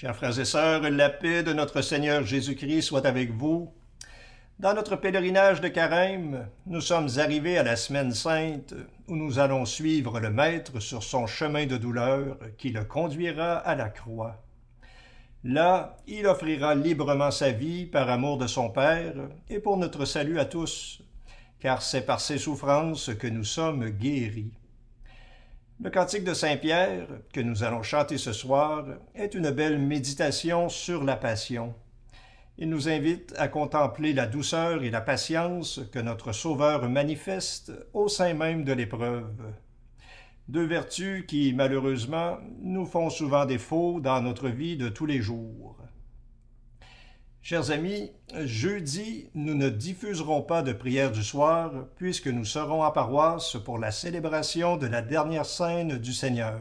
Chers frères et sœurs, la paix de notre Seigneur Jésus-Christ soit avec vous. Dans notre pèlerinage de Carême, nous sommes arrivés à la Semaine Sainte où nous allons suivre le Maître sur son chemin de douleur qui le conduira à la croix. Là, il offrira librement sa vie par amour de son Père et pour notre salut à tous, car c'est par ses souffrances que nous sommes guéris. Le cantique de Saint-Pierre, que nous allons chanter ce soir, est une belle méditation sur la passion. Il nous invite à contempler la douceur et la patience que notre Sauveur manifeste au sein même de l'épreuve. Deux vertus qui, malheureusement, nous font souvent défaut dans notre vie de tous les jours. Chers amis, jeudi, nous ne diffuserons pas de prière du soir puisque nous serons en paroisse pour la célébration de la dernière scène du Seigneur.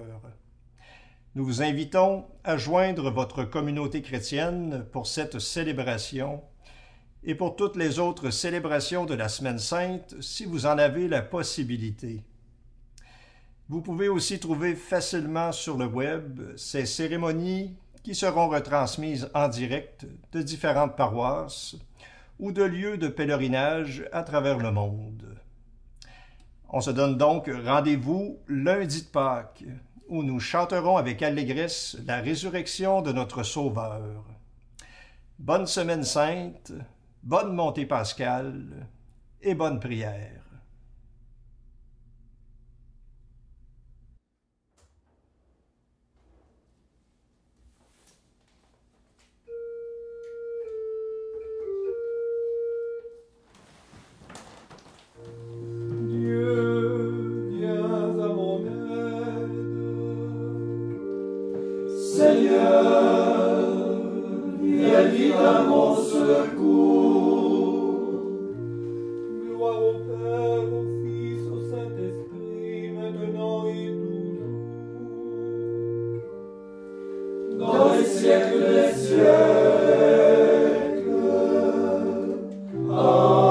Nous vous invitons à joindre votre communauté chrétienne pour cette célébration et pour toutes les autres célébrations de la Semaine Sainte si vous en avez la possibilité. Vous pouvez aussi trouver facilement sur le web ces cérémonies qui seront retransmises en direct de différentes paroisses ou de lieux de pèlerinage à travers le monde. On se donne donc rendez-vous lundi de Pâques, où nous chanterons avec allégresse la résurrection de notre Sauveur. Bonne Semaine Sainte, bonne montée pascale et bonne prière. Seigneur, viens vite à mon secours. Gloire au Père, au Fils, au Saint-Esprit, maintenant et toujours. Dans les siècles des siècles. Amen.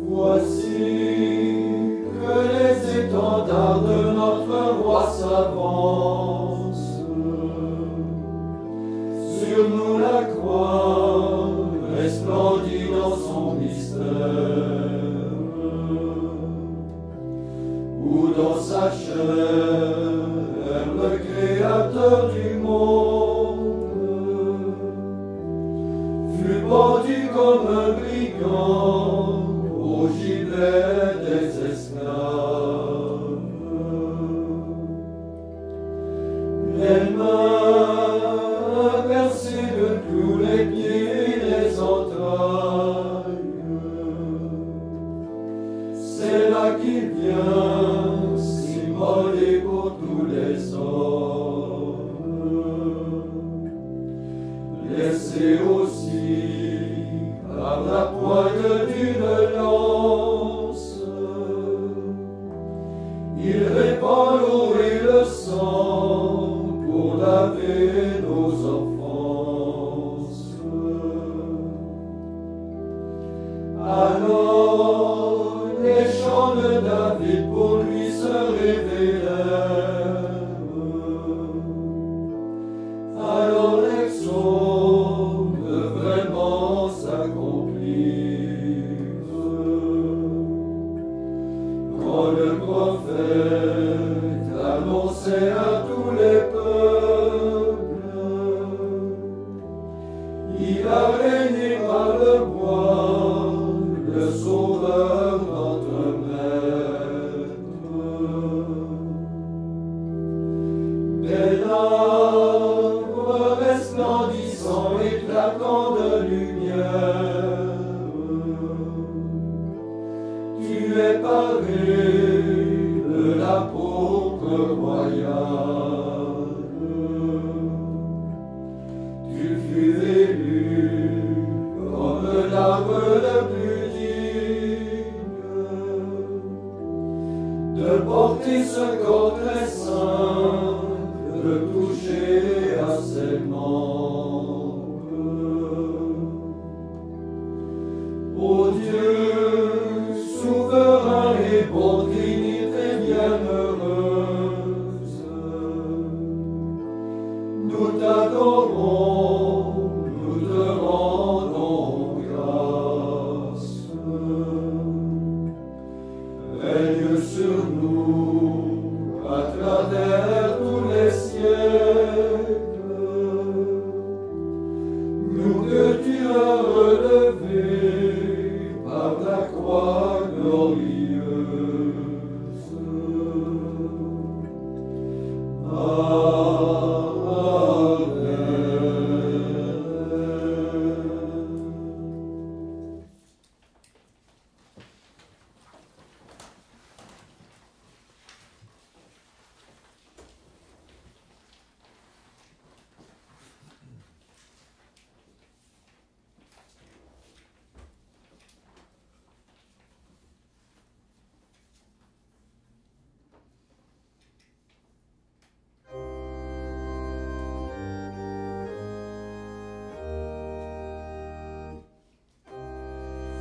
Voici que les étendards de notre roi s'avancent. Sur nous la croix resplendit dans son mystère, où dans sa chair le Créateur du monde fut pendu comme un brigand au gibet des esclaves. Les mains percées de tous les pieds et les entrailles, c'est là qu'il vient s'immoler pour tous les hommes. Laissez aussi par la poigne d'une lance, il répand l'eau et le sang pour laver nos offenses. Alors les chants de David pour lui se révélèrent. Alors les psaumes vraiment s'accomplirent. Quand le prophète annonçait à tous les peuples, il a régné par le bois, le Sauveur notre Maître. Bel arbre resplendissant, éclatant de lumière, tu es paré de la pourpre royale. de porter ce corps très saint, de toucher à ses membres. Ô Dieu, souverain et bon Trinité bienheureuse, nous t'adorons, nous te rendons grâce. Règne sur nous à travers tous les siècles, nous que tu as relevés par la croix glorieuse.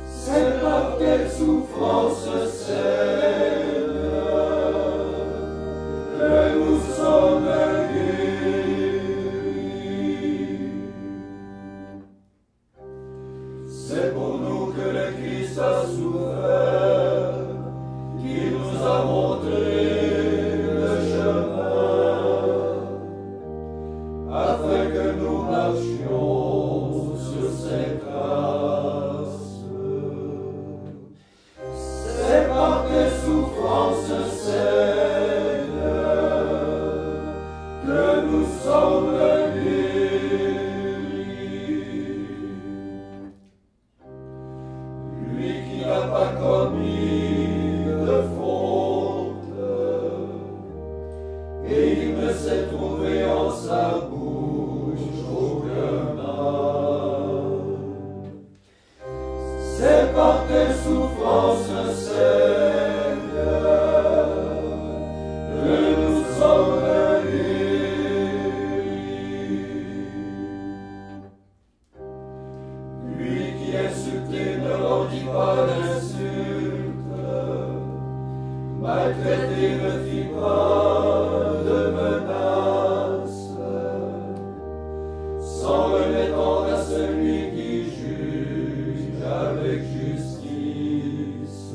C'est par quelle souffrance, Seigneur, que nous sommes guéris. C'est pour nous que le Christ a souffert, qui nous a montré le chemin, afin que nous marchions sur ses traces. C'est par tes souffrances, Seigneur, que nous sommes guéris. Lui qui n'a pas commis de faute, et il ne s'est trouvé en sa bouche aucun mal. C'est par tes souffrances, Seigneur, que nous sommes guéris. Lui qui insulté ne rendit pas l'insulte, maltraité ne fit pas de menaces, s'en remettant à celui qui juge avec justice.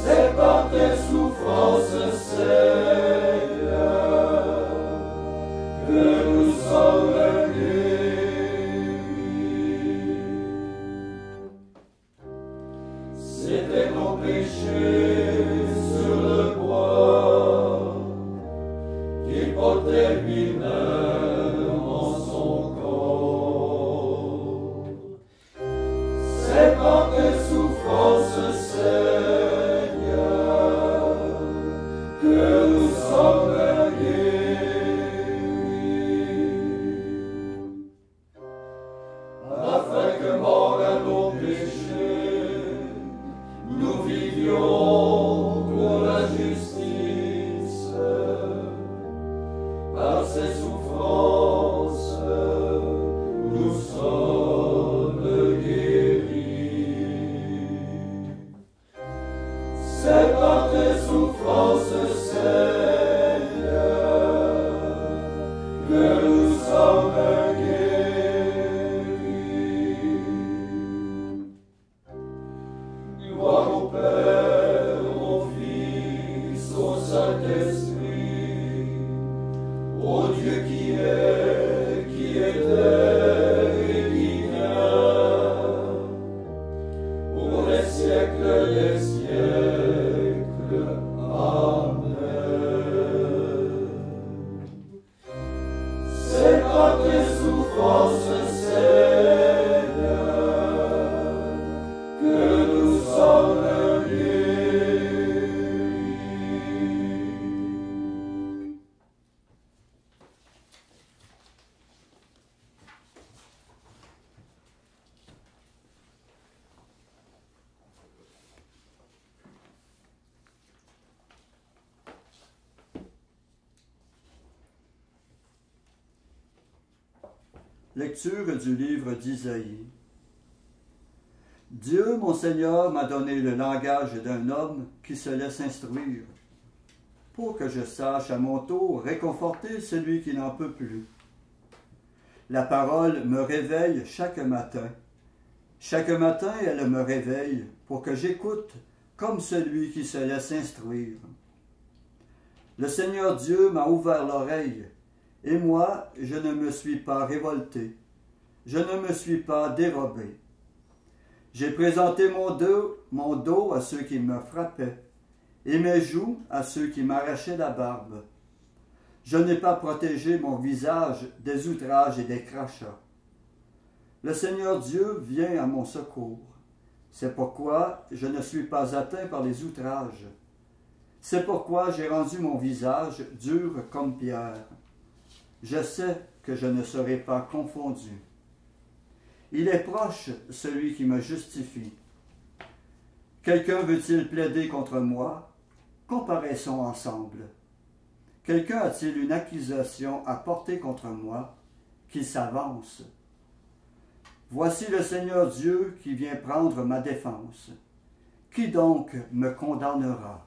C'est par tes souffrances, Seigneur, que nous sommes guéris. C'était nos péchés sur le bois, qu'il portait lui-même en son corps. C'est par tes souffrances, Seigneur, que nous sommes guéris. Afin que mort à nos péchés, nous vivions pour la justice. Par ses souffrances, nous sommes guéris. C'est par tes souffrances, Seigneur, que nous sommes guéris. Gloire au Père, au Fils, au Saint-Esprit, au Dieu qui était et qui vient, pour les siècles des siècles. Amen. C'est par tes souffrances, Seigneur, que nous sommes guéris. Lecture du livre d'Isaïe. Dieu, mon Seigneur, m'a donné le langage d'un homme qui se laisse instruire, pour que je sache à mon tour réconforter celui qui n'en peut plus. La parole me réveille chaque matin. Chaque matin, elle me réveille pour que j'écoute comme celui qui se laisse instruire. Le Seigneur Dieu m'a ouvert l'oreille, et moi, je ne me suis pas révolté, je ne me suis pas dérobé. J'ai présenté mon dos à ceux qui me frappaient, et mes joues à ceux qui m'arrachaient la barbe. Je n'ai pas protégé mon visage des outrages et des crachats. Le Seigneur Dieu vient à mon secours. C'est pourquoi je ne suis pas atteint par les outrages. C'est pourquoi j'ai rendu mon visage dur comme pierre. Je sais que je ne serai pas confondu. Il est proche celui qui me justifie. Quelqu'un veut-il plaider contre moi? Comparaissons ensemble. Quelqu'un a-t-il une accusation à porter contre moi? Qu'il s'avance. Voici le Seigneur Dieu qui vient prendre ma défense. Qui donc me condamnera?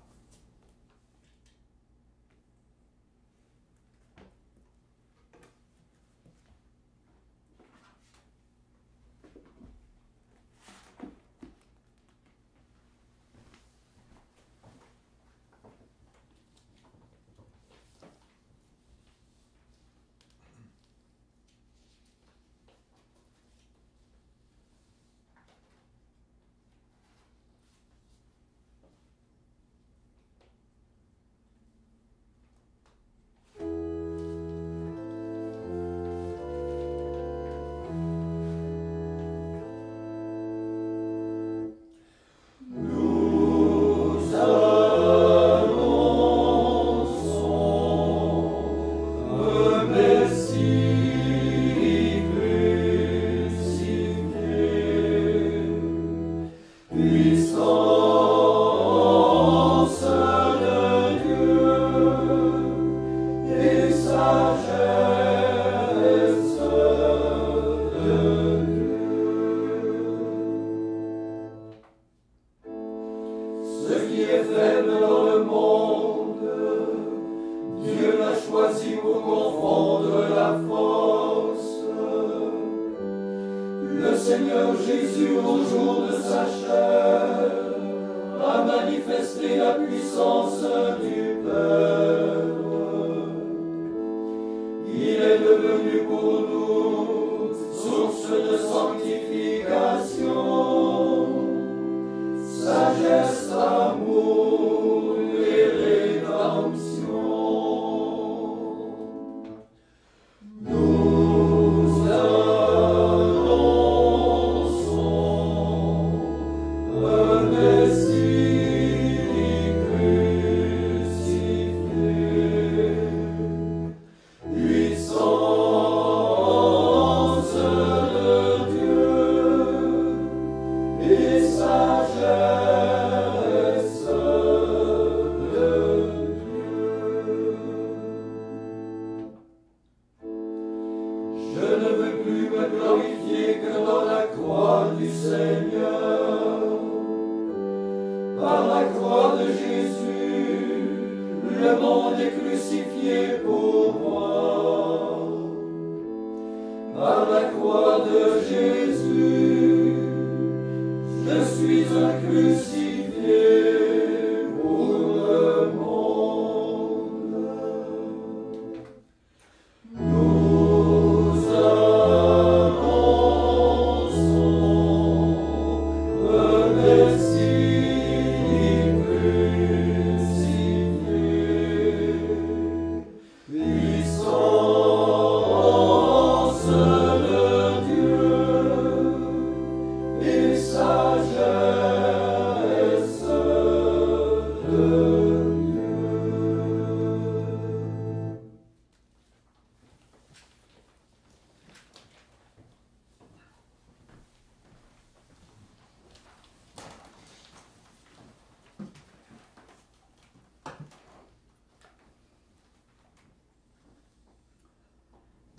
Sagesse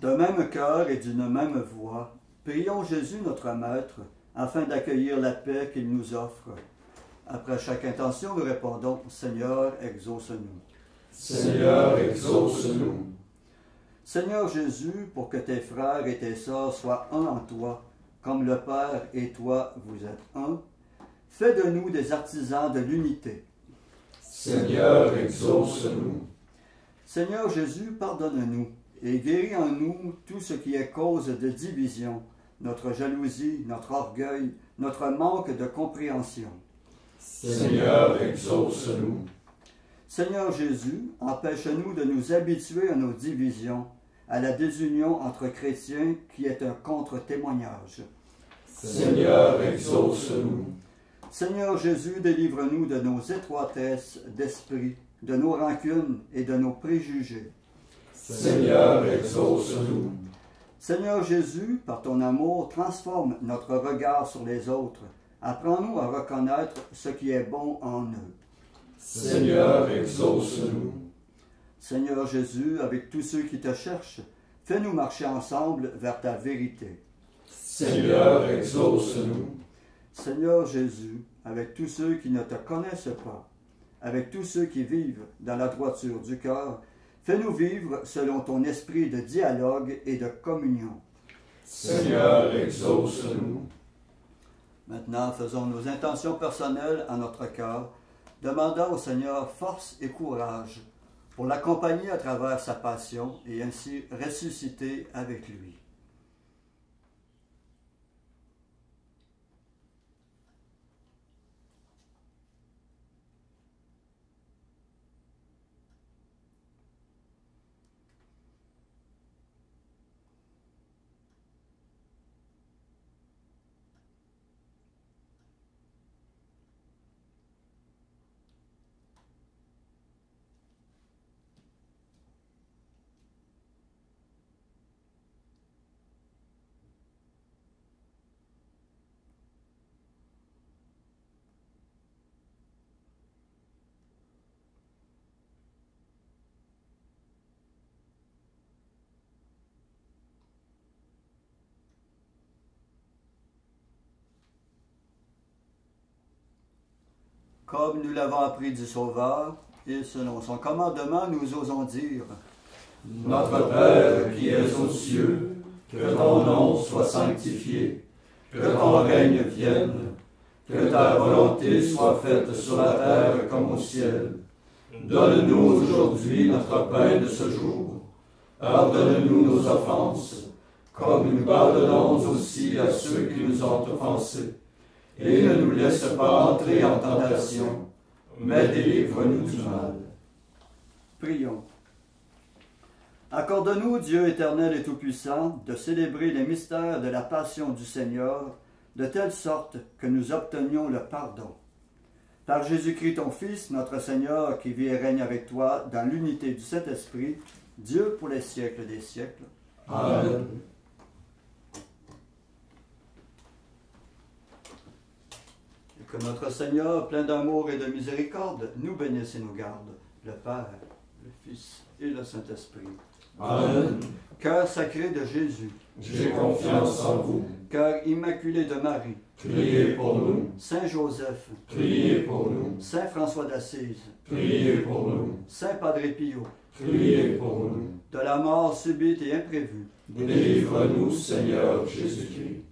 D'un même cœur et d'une même voix, prions Jésus notre Maître, afin d'accueillir la paix qu'il nous offre. Après chaque intention, nous répondons « Seigneur, exauce-nous ». Seigneur, exauce-nous. Seigneur Jésus, pour que tes frères et tes sœurs soient un en toi, comme le Père et toi, vous êtes un, fais de nous des artisans de l'unité. Seigneur, exauce-nous. Seigneur Jésus, pardonne-nous et guéris en nous tout ce qui est cause de division, notre jalousie, notre orgueil, notre manque de compréhension. Seigneur, exauce-nous. Seigneur Jésus, empêche-nous de nous habituer à nos divisions, à la désunion entre chrétiens qui est un contre-témoignage. Seigneur, exauce-nous. Seigneur Jésus, délivre-nous de nos étroitesses d'esprit, de nos rancunes et de nos préjugés. Seigneur, exauce-nous. Seigneur Jésus, par ton amour, transforme notre regard sur les autres. Apprends-nous à reconnaître ce qui est bon en eux. Seigneur, exauce-nous. Seigneur Jésus, avec tous ceux qui te cherchent, fais-nous marcher ensemble vers ta vérité. Seigneur, exauce-nous. Seigneur Jésus, avec tous ceux qui ne te connaissent pas, avec tous ceux qui vivent dans la droiture du cœur, fais-nous vivre selon ton esprit de dialogue et de communion. Seigneur, exauce-nous. Maintenant, faisons nos intentions personnelles à notre cœur, demandant au Seigneur force et courage pour l'accompagner à travers sa passion et ainsi ressusciter avec lui. Comme nous l'avons appris du Sauveur, et selon son commandement, nous osons dire « Notre Père qui es aux cieux, que ton nom soit sanctifié, que ton règne vienne, que ta volonté soit faite sur la terre comme au ciel. Donne-nous aujourd'hui notre pain de ce jour. Pardonne-nous nos offenses, comme nous pardonnons aussi à ceux qui nous ont offensés. Et ne nous laisse pas entrer en tentation, mais délivre-nous du mal. » Prions. Accorde-nous, Dieu éternel et tout-puissant, de célébrer les mystères de la passion du Seigneur, de telle sorte que nous obtenions le pardon. Par Jésus-Christ, ton Fils, notre Seigneur, qui vit et règne avec toi dans l'unité du Saint-Esprit, Dieu pour les siècles des siècles. Amen. Que notre Seigneur, plein d'amour et de miséricorde, nous bénisse et nous garde, le Père, le Fils et le Saint-Esprit. Amen. Cœur sacré de Jésus, J'ai confiance en vous. cœur immaculé de Marie, Priez pour nous. Saint Joseph, Priez pour nous. Saint François d'Assise, Priez pour nous. Saint Padre Pio, Priez pour nous. de la mort subite et imprévue, Délivre-nous, Seigneur Jésus-Christ.